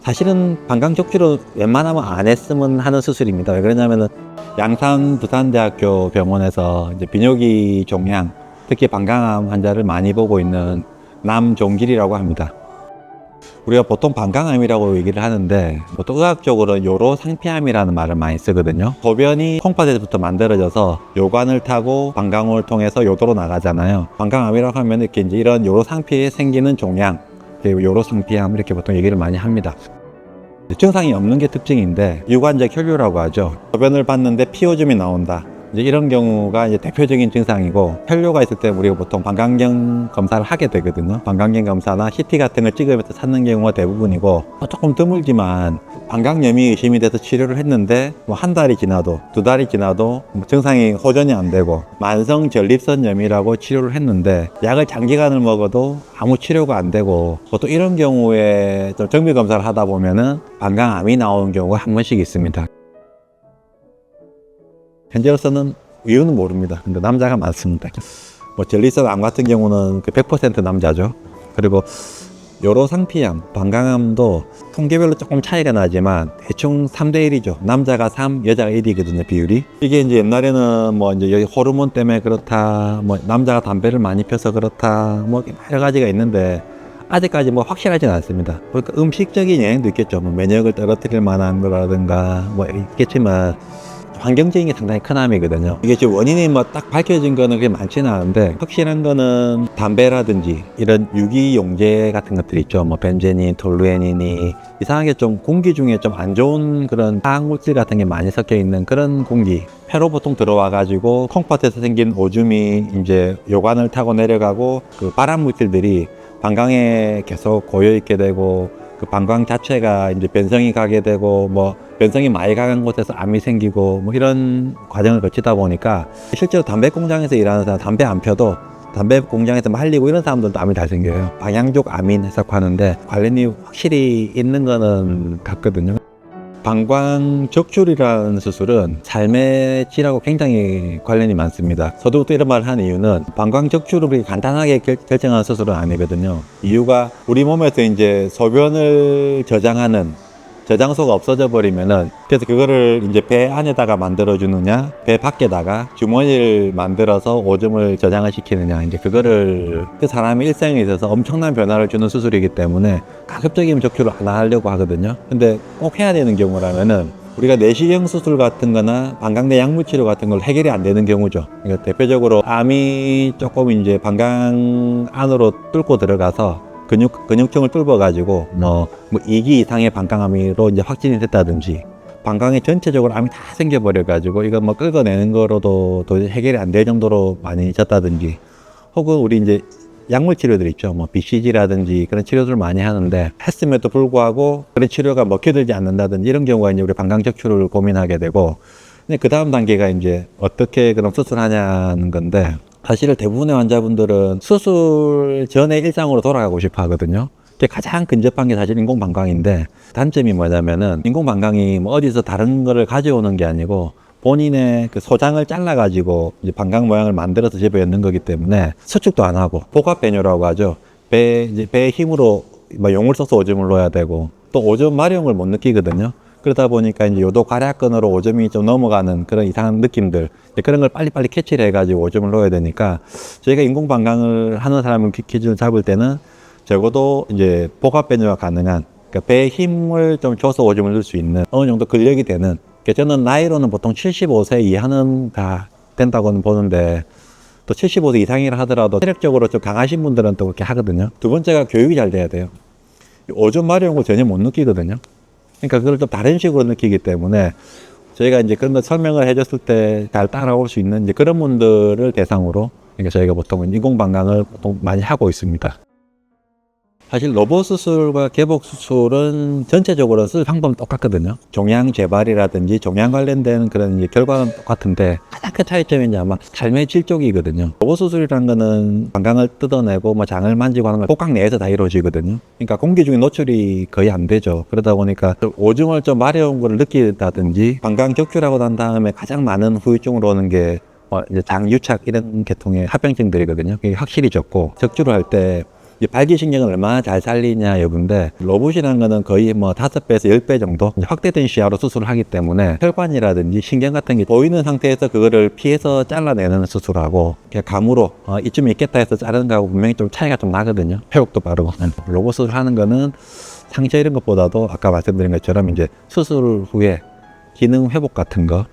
사실은 방광 적출은 웬만하면 안 했으면 하는 수술입니다. 왜 그러냐면은 양산 부산대학교 병원에서 이제 비뇨기 종양, 특히 방광암 환자를 많이 보고 있는 남종길이라고 합니다. 우리가 보통 방광암이라고 얘기를 하는데 보통 의학적으로는 요로상피암이라는 말을 많이 쓰거든요. 소변이 콩팥에서부터 만들어져서 요관을 타고 방광을 통해서 요도로 나가잖아요. 방광암이라고 하면 이렇게 이제 이런 요로상피에 생기는 종양, 요로상피암 이렇게 보통 얘기를 많이 합니다. 증상이 없는 게 특징인데 유관적 혈류라고 하죠. 소변을 봤는데 피오줌이 나온다. 이제 이런 경우가 이제 대표적인 증상이고, 혈류가 있을 때 우리가 보통 방광경 검사를 하게 되거든요. 방광경 검사나 CT 같은 걸 찍으면서 찾는 경우가 대부분이고, 조금 드물지만 방광염이 의심이 돼서 치료를 했는데 뭐 한 달이 지나도 두 달이 지나도 증상이 호전이 안 되고 만성 전립선염이라고 치료를 했는데 약을 장기간을 먹어도 아무 치료가 안 되고, 보통 이런 경우에 좀 정밀 검사를 하다 보면은 방광암이 나오는 경우가 한 번씩 있습니다. 현재로서는 이유는 모릅니다. 근데 남자가 많습니다. 뭐 전립선암 같은 경우는 100% 남자죠. 그리고 요로상피암, 방광암도 통계별로 조금 차이가 나지만 대충 3대 1이죠. 남자가 3, 여자가 1이거든요, 비율이. 이게 이제 옛날에는 뭐 이제 여기 호르몬 때문에 그렇다, 뭐 남자가 담배를 많이 펴서 그렇다, 뭐 여러 가지가 있는데 아직까지 뭐 확실하지는 않습니다. 그러니까 음식적인 영향도 있겠죠. 뭐 면역을 떨어뜨릴 만한 거라든가 뭐 있겠지만 환경적인 게 상당히 큰 함이거든요. 이게 지금 원인이 뭐 딱 밝혀진 거는 그렇게 많지는 않은데, 확실한 거는 담배라든지 이런 유기용제 같은 것들 있죠. 뭐 벤제닌, 톨루에닌이 이상하게 좀 공기 중에 좀 안 좋은 그런 화학물질 같은 게 많이 섞여 있는 그런 공기, 폐로 보통 들어와 가지고 콩팥에서 생긴 오줌이 이제 요관을 타고 내려가고 그 발암 물질들이 방광에 계속 고여 있게 되고, 그 방광 자체가 이제 변성이 가게 되고, 뭐 변성이 많이 가는 곳에서 암이 생기고, 뭐 이런 과정을 거치다 보니까 실제로 담배 공장에서 일하는 사람, 담배 안 펴도 담배 공장에서 말리고 이런 사람들도 암이 잘 생겨요. 방향족 암인 해석하는데 관련이 확실히 있는 거는 같거든요. 방광 적출이라는 수술은 삶의 질하고 굉장히 관련이 많습니다. 저도 또 이런 말을 하는 이유는 방광 적출을 간단하게 결정하는 수술은 아니거든요. 이유가 우리 몸에서 이제 소변을 저장하는 저장소가 없어져 버리면은, 그래서 그거를 이제 배 안에다가 만들어 주느냐, 배 밖에다가 주머니를 만들어서 오줌을 저장을 시키느냐, 이제 그거를 그 사람의 일생에 있어서 엄청난 변화를 주는 수술이기 때문에 가급적이면 적출을 안 하려고 하거든요. 근데 꼭 해야 되는 경우라면은 우리가 내시경 수술 같은 거나 방광내 약물 치료 같은 걸 해결이 안 되는 경우죠. 그러니까 대표적으로 암이 조금 이제 방광 안으로 뚫고 들어가서 근육층을 뚫어가지고 뭐 2기 이상의 방광암으로 이제 확진이 됐다든지, 방광에 전체적으로 암이 다 생겨버려가지고 이거 뭐 긁어내는 거로도 도저히 해결이 안 될 정도로 많이 졌다든지, 혹은 우리 이제 약물 치료들 있죠. 뭐 BCG라든지 그런 치료들을 많이 하는데 했음에도 불구하고 그런 치료가 먹혀들지 않는다든지 이런 경우가 이제 우리 방광 적출을 고민하게 되고, 근데 그 다음 단계가 이제 어떻게 그럼 수술하냐는 건데, 사실 대부분의 환자분들은 수술 전에 일상으로 돌아가고 싶어 하거든요. 가장 근접한 게 사실 인공방광인데, 단점이 뭐냐면은 인공방광이 뭐 어디서 다른 거를 가져오는 게 아니고 본인의 그 소장을 잘라가지고 이제 방광 모양을 만들어서 집에 넣는 거기 때문에 수축도 안 하고, 복합배뇨라고 하죠. 배의 힘으로 뭐 용을 써서 오줌을 넣어야 되고, 또 오줌 마려움을 못 느끼거든요. 그러다 보니까 이제 요도 괄약근으로 오줌이 좀 넘어가는 그런 이상한 느낌들, 그런 걸 빨리빨리 캐치를 해가지고 오줌을 넣어야 되니까, 저희가 인공방광을 하는 사람을 기준을 잡을 때는 적어도 이제 복합배뇨가 가능한, 그러니까 배에 힘을 좀 줘서 오줌을 넣을 수 있는 어느 정도 근력이 되는, 저는 나이로는 보통 75세 이하는 다 된다고는 보는데, 또 75세 이상이라 하더라도 체력적으로 좀 강하신 분들은 또 그렇게 하거든요. 두 번째가 교육이 잘 돼야 돼요. 오줌 마려운 거 전혀 못 느끼거든요. 그러니까 그걸 좀 다른 식으로 느끼기 때문에 저희가 이제 그런 거 설명을 해줬을 때 잘 따라올 수 있는 이제 그런 분들을 대상으로, 그러니까 저희가 보통은 인공방광을 보통 많이 하고 있습니다. 사실 로봇 수술과 개복 수술은 전체적으로 쓸 방법은 똑같거든요. 종양 재발이라든지 종양 관련된 그런 이제 결과는 똑같은데, 가장 큰 차이점이 이제 아마 삶의 질 쪽이거든요. 로봇 수술이라는 거는 방광을 뜯어내고 뭐 장을 만지고 하는 건 복강 내에서 다 이루어지거든요. 그러니까 공기 중에 노출이 거의 안 되죠. 그러다 보니까 오줌을 좀 마려운 걸 느낀다든지, 방광 적출하고 난 다음에 가장 많은 후유증으로 오는 게 이제 장유착 이런 계통의 합병증들이거든요. 그게 확실히 적고, 적출을 할때 이제 발기신경을 얼마나 잘 살리냐 여부인데, 로봇이라는 거는 거의 뭐 5배에서 10배 정도 확대된 시야로 수술을 하기 때문에 혈관이라든지 신경 같은 게 보이는 상태에서 그거를 피해서 잘라내는 수술하고, 그냥 감으로 이쯤에 있겠다 해서 자르는 거하고 분명히 좀 차이가 좀 나거든요. 회복도 빠르고. 로봇 수술하는 거는 상처 이런 것보다도 아까 말씀드린 것처럼 이제 수술 후에 기능 회복 같은 거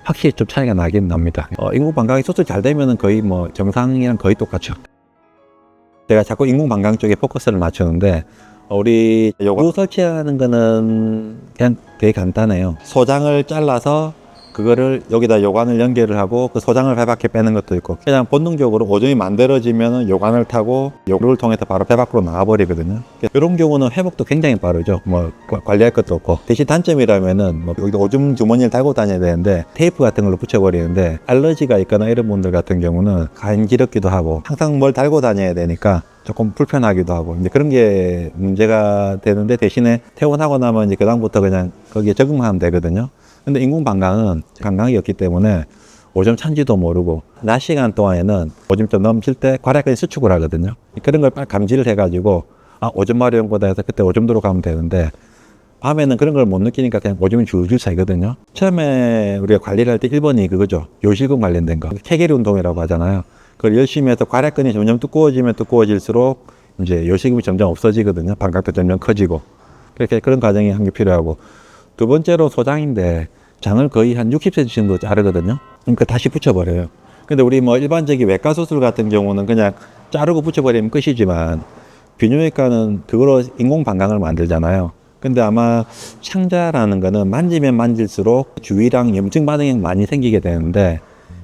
확실히 좀 차이가 나긴 납니다. 인공방광이 수술 잘 되면은 거의 뭐 정상이랑 거의 똑같죠. 제가 자꾸 인공방광 쪽에 포커스를 맞추는데, 우리 요거 설치하는 거는 그냥 되게 간단해요. 소장을 잘라서 그거를 여기다 요관을 연결을 하고 그 소장을 배 밖에 빼는 것도 있고, 그냥 본능적으로 오줌이 만들어지면 요관을 타고 요를 통해서 바로 배 밖으로 나와버리거든요. 이런 경우는 회복도 굉장히 빠르죠. 뭐 관리할 것도 없고. 대신 단점이라면은 뭐 여기다 오줌 주머니를 달고 다녀야 되는데 테이프 같은 걸로 붙여버리는데, 알러지가 있거나 이런 분들 같은 경우는 간지럽기도 하고 항상 뭘 달고 다녀야 되니까 조금 불편하기도 하고, 이제 그런 게 문제가 되는데, 대신에 퇴원하고 나면 이제 그다음부터 그냥 거기에 적응만 하면 되거든요. 근데 인공방광은 방광이 없기 때문에 오줌 찬지도 모르고, 낮 시간 동안에는 오줌 좀 넘칠 때 괄약근이 수축을 하거든요. 그런 걸 빨리 감지를 해가지고, 오줌 마려운거다 해서 그때 오줌 들어가면 되는데, 밤에는 그런 걸 못 느끼니까 그냥 오줌이 줄줄 차거든요. 처음에 우리가 관리를 할 때 1번이 그거죠. 요실금 관련된 거. 케겔 운동이라고 하잖아요. 그걸 열심히 해서 괄약근이 점점 두꺼워지면 두꺼워질수록 이제 요실금이 점점 없어지거든요. 방광도 점점 커지고. 그렇게 그런 과정이 한 게 필요하고, 두 번째로 소장인데 장을 거의 한 60cm 정도 자르거든요. 그러니까 다시 붙여버려요. 근데 우리 뭐 일반적인 외과 수술 같은 경우는 그냥 자르고 붙여버리면 끝이지만, 비뇨기과는 그거로 인공방광을 만들잖아요. 근데 아마 창자라는 거는 만지면 만질수록 주위랑 염증 반응이 많이 생기게 되는데,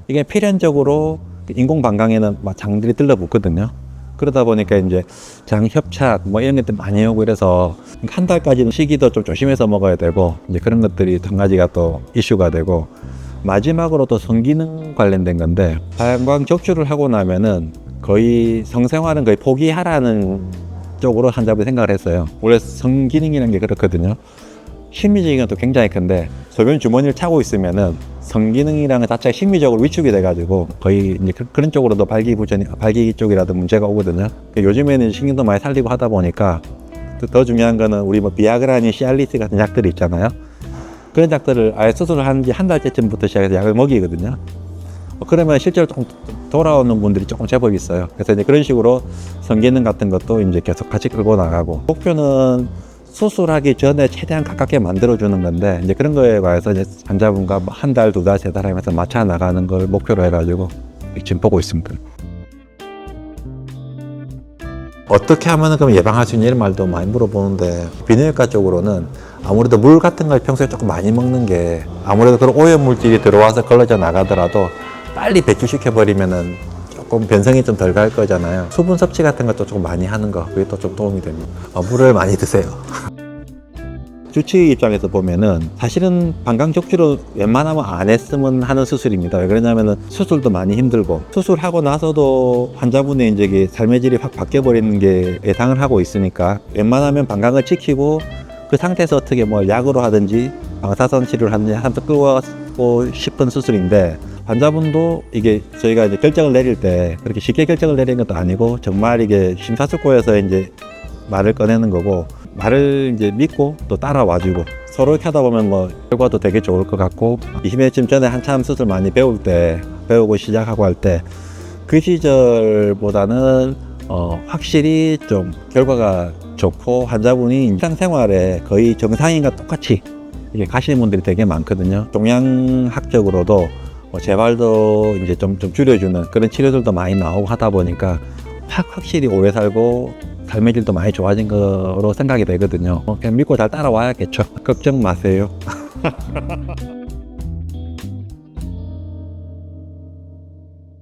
이게 필연적으로 인공방광에는 막 장들이 들러붙거든요. 그러다 보니까 이제 장 협착 뭐 이런 것들 많이 오고, 이래서 한 달까지는 시기도 좀 조심해서 먹어야 되고, 이제 그런 것들이 한 가지가 또 이슈가 되고, 마지막으로 또 성기능 관련된 건데, 방광 적출을 하고 나면은 거의 성생활은 거의 포기하라는 쪽으로 환자분이 생각을 했어요. 원래 성기능이라는 게 그렇거든요. 심리적인 것도 굉장히 큰데, 소변 주머니를 차고 있으면은 성기능이라는 것 자체가 심리적으로 위축이 돼가지고 거의 이제 그런 쪽으로도 발기 쪽이라도 문제가 오거든요. 요즘에는 신경도 많이 살리고 하다 보니까, 더 중요한 거는 우리 뭐 비아그라니 시알리스 같은 약들이 있잖아요. 그런 약들을 아예 수술을 한 지 한 달째쯤부터 시작해서 약을 먹이거든요. 그러면 실제로 좀 돌아오는 분들이 조금 제법 있어요. 그래서 이제 그런 식으로 성기능 같은 것도 이제 계속 같이 끌고 나가고, 목표는 수술하기 전에 최대한 가깝게 만들어주는 건데, 이제 그런 거에 관해서 이제 환자분과 한 달, 두 달, 세 달 하면서 맞춰 나가는 걸 목표로 해가지고 지금 보고 있습니다. 어떻게 하면 그럼 예방할 수 있냐 이런 말도 많이 물어보는데, 비뇨기과 쪽으로는 아무래도 물 같은 걸 평소에 조금 많이 먹는 게, 아무래도 그런 오염 물질이 들어와서 걸러져 나가더라도 빨리 배출시켜 버리면은 조금 변성이 좀 덜 갈 거잖아요. 수분 섭취 같은 것도 좀 많이 하는 거, 그게 또 좀 도움이 됩니다. 물을 많이 드세요. 주치 입장에서 보면은 사실은 방광 적출은 웬만하면 안 했으면 하는 수술입니다. 왜 그러냐면은 수술도 많이 힘들고, 수술하고 나서도 환자분의 이제 삶의 질이 확 바뀌어 버리는 게 예상을 하고 있으니까, 웬만하면 방광을 지키고 그 상태에서 어떻게 뭐 약으로 하든지 방사선 치료를 하든지 하면서 끌고 싶은 수술인데, 환자분도 이게 저희가 이제 결정을 내릴 때 그렇게 쉽게 결정을 내리는 것도 아니고, 정말 이게 심사숙고해서 이제 말을 꺼내는 거고, 말을 이제 믿고 또 따라와주고, 서로 이렇게 하다 보면 뭐 결과도 되게 좋을 것 같고, 20년쯤 전에 한참 수술 많이 배우고 시작하고 할 때 그 시절보다는 확실히 좀 결과가 좋고, 환자분이 일상생활에 거의 정상인과 똑같이 이게 가시는 분들이 되게 많거든요. 종양학적으로도 재발도 이제 좀 줄여주는 그런 치료들도 많이 나오고 하다 보니까 확실히 오래 살고 삶의 질도 많이 좋아진 거로 생각이 되거든요. 그냥 믿고 잘 따라와야겠죠. 걱정 마세요.